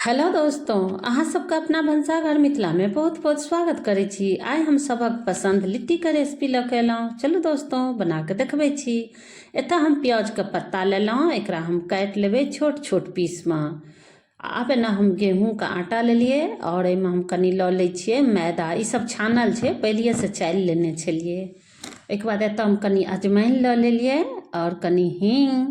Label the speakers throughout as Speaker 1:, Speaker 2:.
Speaker 1: Hello दोस्तों, अहाँ सबके अपना भनसाघर मिथिला में बहुत बहुत स्वागत करै छी। आइ हम सबक पसंद लिट्टी के रेसिपी लऽ के एलहुँ। चलू दोस्तों, बना के देखबै छी। एतऽ हम प्याज के पत्ता लेलहुँ, एकरा हम काटि लेबै छोट छोट पीस में। आब एना हम गेहूँ के आटा लेलियै और एहिमे हम कनि लऽ लै छियै मैदा। ई सब छानल छै, पहिले से चालि लेने छलियै। एहिके बाद एतऽ हम कनि अजवाइन लऽ लेलियै और कनि हींग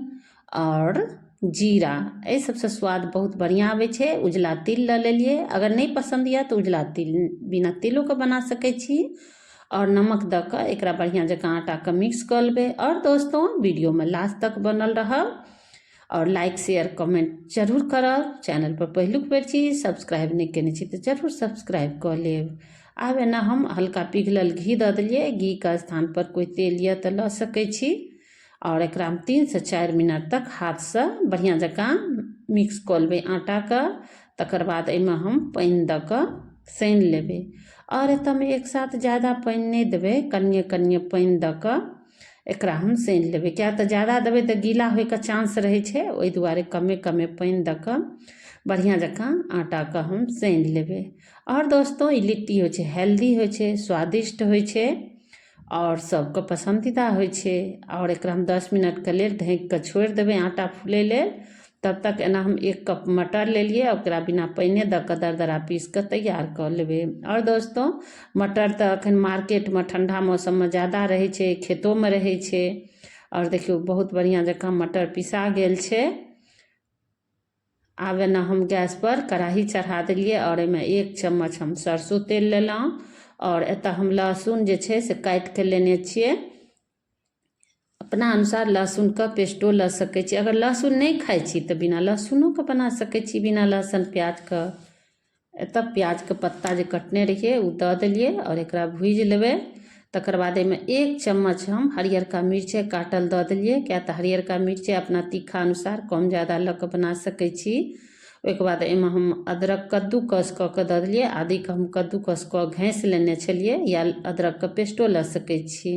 Speaker 1: और जीरा। एहि सबसे स्वाद बहुत बढ़िया आबै छै। उजला तिल लऽ लेलियै, अगर नहीं पसंद यऽ तो उजला तिल बिना तिलो के बना सकै छी। और नमक दऽ कऽ एकरा बढ़िया जकाँ आटा के मिक्स कऽ लेबै। और दोस्तों, वीडियो में लास्ट तक बनल रहब और लाइक शेयर कमेंट जरूर करब। चैनल पर पहिलुक बेर छी, सब्सक्राइब नहीं केने छी तो जरूर सब्सक्राइब कऽ लेब। आब एना हम हल्का पिघलल घी दऽ देलियै। घी के स्थान पर कोई तेल यऽ तो लऽ सकै छी। और एकरा हम 3 से 4 मिनट तक हाथ से बढ़िया जकाँ मिक्स कऽ लेबै आटा के। तकर बाद एहिमे हम पानि दऽ कऽ सानि लेबै। और एतऽ में एक साथ ज़्यादा पानि नहीं देबै, कनिये कनिये पानि दऽ कऽ एकरा हम सानि लेबै। क्या तऽ ज़्यादा देबै तऽ गीला होइके चांस रहै छै, ओहि दुआरे कमे कमे पानि दऽ कऽ बढ़िया जकाँ आटा के हम सानि लेबै। और दोस्तों, ई लिट्टी होइ छै हेल्दी होइ छै, स्वादिष्ट होइ छै और सबके पसंदीदा होइ छै। और एकरा हम 10 मिनट के लेल ढक के छोड़ि देबै आटा फूलै लेल। तब तक एना हम 1 कप मटर लेलियै, ओकरा बिना पानि दऽ कऽ दरदरा पीस कऽ तैयार कऽ लेबै। और दोस्तों, मटर तऽ अखन मार्केट में ठंडा मौसम में ज़्यादा रहै छै, खेतों में रहै छै। और देखियो बहुत बढ़िया जकाँ मटर पिसा गेल छै। आब एना हम गैस पर कढ़ाई चढ़ा देलियै और एहिमे 1 चम्मच हम सरसों तेल लेलहुँ। और एतऽ हम लहसुन जे छै से काटि के लेने छियै। अपना अनुसार लहसुन का पेस्टो लऽ सकै छी। अगर लहसुन नहीं खाइ छी तो बिना लहसुनो के बना सकै छी, बिना लहसुन प्याज के। एतऽ प्याज के पत्ता जे कटने रहिए उ दऽ देलिए और एकरा भूज लेबै। तकर बाद एहिमे 1 चम्मच हम हरियरका मिर्चाई काटल दऽ देलिए। क्या तऽ हरियरका मिर्चाई अपना तीखा अनुसार कम ज़्यादा लऽ कऽ बना सकै छी। ओहिके बाद एहिमे हम अदरक कद्दूकस कऽ के दऽ देलिए। आदि के हम कद्दूकस कऽ घैंस लेने छलिए, या अदरक के पेस्टो लऽ सकै छी।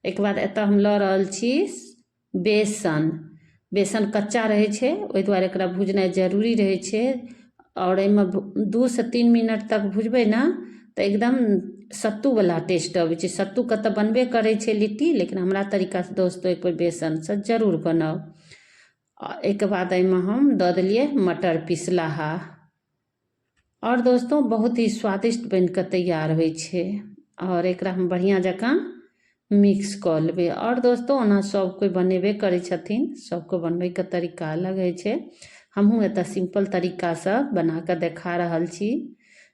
Speaker 1: एक बाद एतऽ हम लऽ रहल छी बेसन। बेसन कच्चा रहै छै, ओहि दुआरे एकरा भुजनाइ जरूरी रहै छै। और एहिमे 2 से 3 मिनट तक भुजबै ना तऽ एकदम सत्तू वाला टेस्ट अबै छै। सत्तू के तऽ बनबे करै छै लिट्टी, लेकिन हमरा तरीका से दोस्तों एक बेर बेसन से जरूर बनाउ। एक बाद एहिमे हम दऽ देलिए मटर पिसलाहा। और दोस्तों, बहुत ही स्वादिष्ट बन के तैयार होइ छै। और एकरा हम बढ़िया जकाँ मिक्स कऽ लेबै। और दोस्तों, ओना सब कोई बनेबे करै छथिन, सबको बनबै के तरीका अलग होइ छै। हमहूँ एतऽ सिंपल तरीका से बना के देखा रहल छी,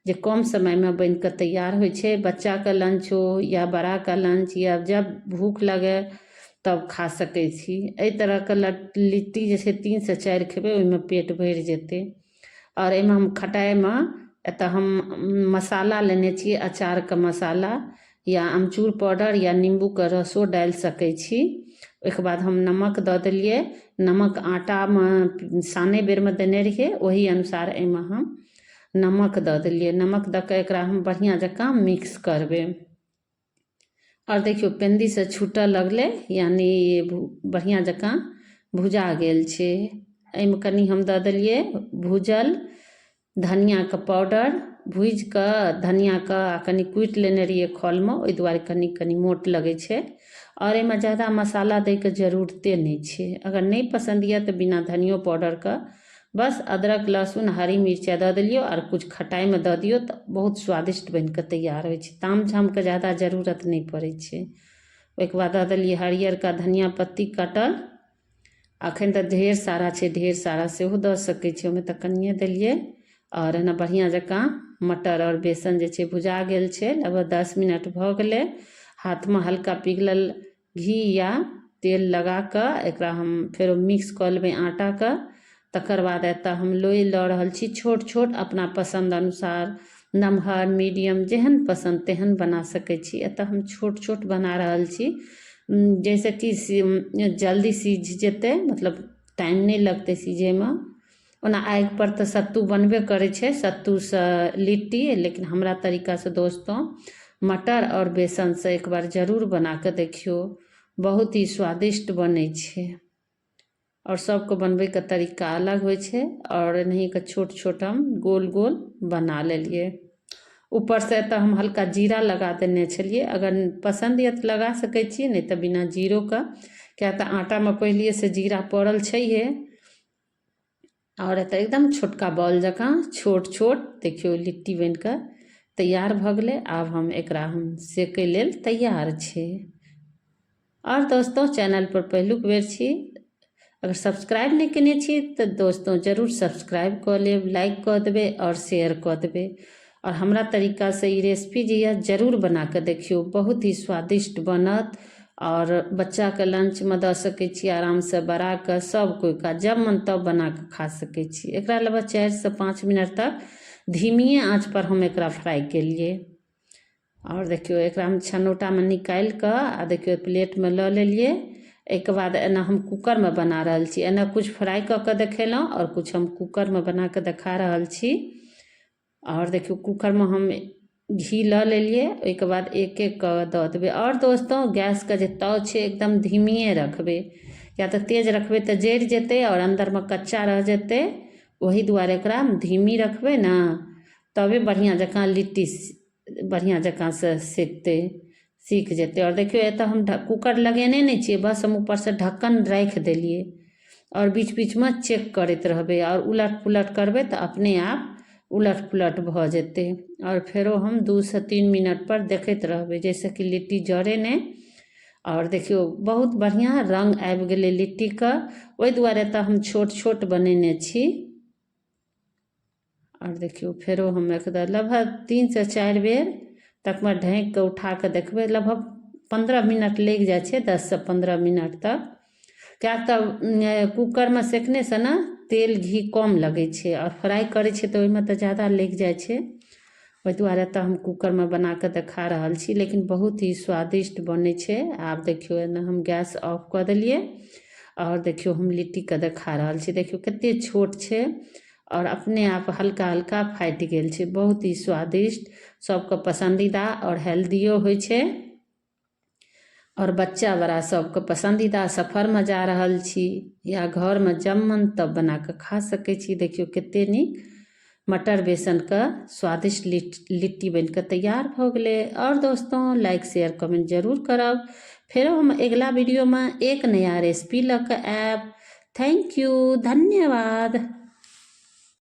Speaker 1: जे कम समय में बन के तैयार होइ छै। बच्चा के लंच हो या बड़ा का लंच, या जब भूख लगे तब खा सकै छी। एहि तरह के लिट्टी जे छै 3 से 4 खेबै, ओहिमे पेट भरि जेतै। और एहिमे हम खटाई में एतऽ हम मसाला लेने छियै, अचार के मसाला या अमचूर पाउडर या नींबू के रसो डालि सकै छी। ओहिके बाद हम नमक दऽ देलिए। नमक आटा में साने बेर में देने रहिए, वही अनुसार एहिमे हम नमक दऽ देलिए। नमक दऽ कऽ एकरा हम बढ़िया जकाँ मिक्स करबै। और देखियो पेंदी से छूटऽ लगलै, यानी बढ़िया जकाँ भुजा गेल छै। एहिमे कनि हम दऽ देलिए भुजल धनिया के पाउडर। भूज कऽ धनिया के कनि कुटि लेने रहिए खल में, ओहि दुआरे कनि कनि मोट लगै छै। और एहिमे ज़्यादा मसाला दै के जरूरते नहीं छै। अगर नहीं पसंद यऽ तो बिना धनियो पाउडर के बस अदरक लहसुन हरी मिर्चा दऽ देलियो और कुछ खटाई में दऽ दियो तो बहुत स्वादिष्ट बन के तैयार होइ छै। ताम झाम के ज़्यादा जरूरत नहीं पड़ै छै। ओहिके बाद दऽ देलिए हरियर का धनिया पत्ती कटल। अखन तऽ ढेर सारा छै, ढेर सारा सेहो दऽ सकै छी, ओहिमे तऽ कनिए देलिए। और एना बढ़िया जकाँ मटर और बेसन जे छै भुजा गेल छै। लगभग 10 मिनट भऽ गेलै। हाथ में हल्का पिघलल घी या तेल लगा कऽ एकरा हम फेरो मिक्स कऽ लेबै आटा के। तकर बाद एतऽ हम लोई लऽ रहल छी छोट छोट, अपना पसंद अनुसार नमहर मीडियम जेहन पसंद तेहन बना सकै छी। एतऽ हम छोट छोट बना रहल छी, जैसे कि जल्दी सीझ जेतै, मतलब टाइम नहीं लगतै सीझे में। ओना आगि पर तऽ सत्तू बनबे करै छै, सत्तू से लिट्टी, लेकिन हमरा तरीका से दोस्तों मटर और बेसन से एक बार जरूर बना के देखियो, बहुत ही स्वादिष्ट बनै छै। और सबको बनबै के तरीका अलग होइ छै और एनाही के छोट छोट हम गोल गोल बना लेलिए। ऊपर से तो हम हल्का जीरा लगा देने छलिए, अगर पसंद ये तो लगा सकै छी, नहीं तो बिना जीरो का, क्या तो आटा में पहले से जीरा पड़ल छैहे। और एतऽ एकदम छोटका बॉल जकाँ छोट छोट देखियो लिट्टी बन कऽ तैयार भऽ गेलै। आब हम एकरा हम सेकै लेल तैयार छै। और दोस्तों चैनल पर पहिलुक बेर छी, अगर सब्सक्राइब नहीं केने छी तो दोस्तों जरूर सब्सक्राइब कऽ लेब, लाइक कऽ देबै और शेयर कऽ देबै। और हमरा तरीका से ई रेसिपी जे यऽ जरूर बना कऽ देखियो, बहुत ही स्वादिष्ट बनत और बच्चा के लंच में दऽ सकै छी आराम से, बड़ा के सब कोई का जब मन तब बना के खा सकै छी। एकरा लगभग 4 से 5 मिनट तक धीमी आंच पर हम एकरा फ्राई केलिए। और देखियो एकरा हम छनौटा में निकाल कऽ आ देखियो प्लेट में लऽ लेलिए। एक बाद एना हम कुकर में बना रहल छी, एना कुछ फ्राई कऽ के देखेलहुँ और कुछ हम कुकर में बना के देखा रहल छी। और देखियो कुकर में हम घी लऽ लेलिए, ओहिके बाद एक एक कऽ दऽ देबै। और दोस्तों गैस के जे ताव छै एकदम धीमिए रखबै, या तो तेज रखबै तऽ जरि जेतै और अंदर में कच्चा रह जेतै। वही दुआरे एकरा धीमी रखबै ना, तबे बढ़िया जकाँ लिट्टी बढ़िया जकाँ से सीख जेतै। और देखियो एतऽ हम कुकर लगेने नहीं छियै, बस हम ऊपर से ढक्कन राखि देलिए और बीच बीच में चेक करैत रहबै और उलट पुलट करबै तऽ अपने आप उलट पुलट भऽ जेतै। और फेरो हम 2 से 3 मिनट पर देखैत रहबै जैसे कि लिट्टी जड़े नहीं। और देखियो बहुत बढ़िया रंग आबि गेलै लिट्टी का, ओहि दुआरे तऽ हम छोट छोट बनेने छी। और देखियो फेरो हम एकदम लगभग 3 से 4 बेर तक में ढक के उठा के देखबै, लगभग 15 मिनट लग जाए छै, 10 से 15 मिनट तक। क्या तब कुकर में सेकने से ना तेल घी कम लगे छे और फ्राई करे छे तो ओहिमे तो ज़्यादा लग जाए छे। ओहि दुआरे तो हम कुकर में बना के देखा रहल छी, लेकिन बहुत ही स्वादिष्ट बने छे। आप देखियो एना हम गैस ऑफ कर दिलिए और देखियो हम लिट्टी के देखा रहल छी, देखियो कते छोट छे और अपने आप हल्का हल्का फाटि गेल छे। बहुत ही स्वादिष्ट, सबके पसंदीदा और हेल्दियो होइ छे और बच्चा बड़ा सबके पसंदीदा। सफर में जा रहल छी या घर में जब मन तब बना के खा सकै छी। देखियो कते नीक मटर बेसन का स्वादिष्ट लिट्टी बन के तैयार हो गए। और दोस्तों लाइक शेयर कमेंट जरूर करब। फिर हम अगला वीडियो में एक नया रेसिपी लऽ के आएब। थैंक यू, धन्यवाद।